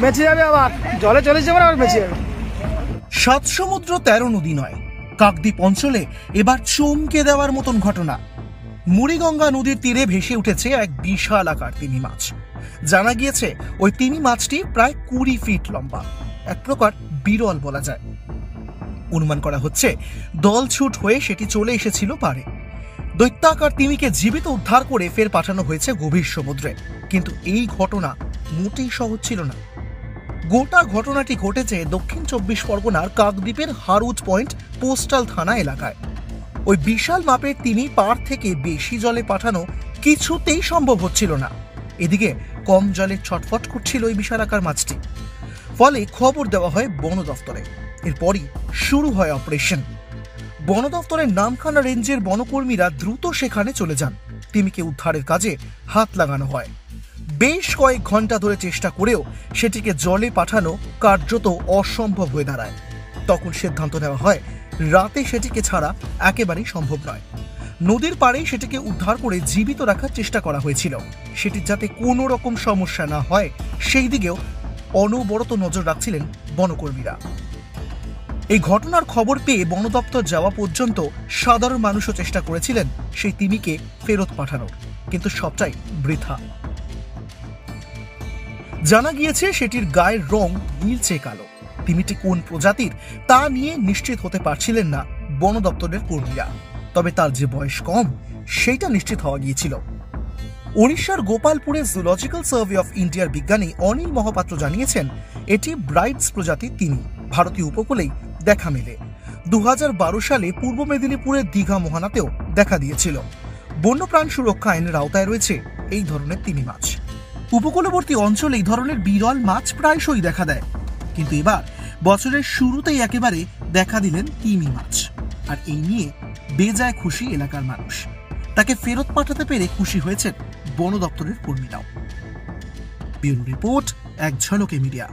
বেঁচে যাবে, আবার জলে চলে যাবে, আবার বেঁচে যাবে। 7 সমুদ্র 13 নদী নয়, কাকদ্বীপ অঞ্চলে এবার চমকে দেওয়ার মতন ঘটনা। মুড়িগঙ্গা নদীর তীরে ভেসে উঠেছে এক বিশাল আকার তিমি মাছ। জানা গিয়েছে ওই তিমি মাছটি প্রায় 20 ফিট লম্বা, এক প্রকার বিরল বলা যায়। অনুমান করা হচ্ছে দলছুট হয়ে সেটি চলে এসেছিল পাড়ে। দৈত্যাকার তিমিকে জীবিত উদ্ধার করে ফের পাঠানো হয়েছে গভীর সমুদ্রে। কিন্তু এই ঘটনা মোটেই সহজ ছিল না। গোটা ঘটনাটি ঘটেছে দক্ষিণ 24 পরগনার কাকদ্বীপের হারুচ পয়েন্ট পোস্টাল থানা এলাকায়। ওই বিশাল মাপের তিমি পাড় থেকে বেশি জলে পাঠানো কিছুতেই সম্ভব হচ্ছিল না। এদিকে কম জলে ছটফট করছিল ওই বিশাল আকার মাছটি। ফলে খবর দেওয়া হয় বন দফতরে। এরপরই শুরু হয় অপারেশন। বন দফতরের নামখানা রেঞ্জের বনকর্মীরা দ্রুত সেখানে চলে যান। তিমিকে উদ্ধারের কাজে হাত লাগানো হয়। বেশ কয়েক ঘন্টা ধরে চেষ্টা করেও সেটিকে জলে পাঠানো কার্যত অসম্ভব হয়ে দাঁড়ায়। তখন সিদ্ধান্ত নেওয়া হয় রাতে সেটিকে ছাড়া একেবারেই সম্ভব নয়। নদীর পাড়েই সেটিকে উদ্ধার করে জীবিত রাখার চেষ্টা করা হয়েছিল। সেটির যাতে কোনো রকম সমস্যা না হয় সেই দিকেও অনবরত নজর রাখছিলেন বনকর্মীরা। এই ঘটনার খবর পেয়ে বন দপ্তর যাওয়া পর্যন্ত সাধারণ মানুষও চেষ্টা করেছিলেন সেই তিমিকে ফেরত পাঠানোর, কিন্তু সবটাই বৃথা। জানা গিয়েছে সেটির গায়ের রং নীলচে কালো। তিমিটি কোন প্রজাতির তা নিয়ে নিশ্চিত হতে পারছিলেন না বন দপ্তরের কর্মীরা। তবে তার যে বয়স কম সেটা নিশ্চিত হওয়া গিয়েছিল। ওড়িশার গোপালপুরে জুলজিক্যাল সার্ভে অফ ইন্ডিয়ার বিজ্ঞানী অনিল মহাপাত্র জানিয়েছেন এটি ব্রাইটস প্রজাতির তিমি। ভারতীয় উপকূলেই দেখা মেলে। 2012 সালে পূর্ব মেদিনীপুরের দীঘা মোহনাতেও দেখা দিয়েছিল। বন্যপ্রাণ সুরক্ষা আইনের আওতায় রয়েছে এই ধরনের তিমি মাছ। উপকূলবর্তী অঞ্চলে এই ধরনের বিরল মাছ প্রায়শই দেখা দেয়, কিন্তু এবার বছরের শুরুতেই একেবারে দেখা দিলেন তিমি মাছ। আর এই নিয়ে বেজায় খুশি এলাকার মানুষ। তাকে ফেরত পাঠাতে পেরে খুশি হয়েছেন বন দপ্তরের কর্মীরাও। ব্যুরো রিপোর্ট, এক ঝলকে মিডিয়া।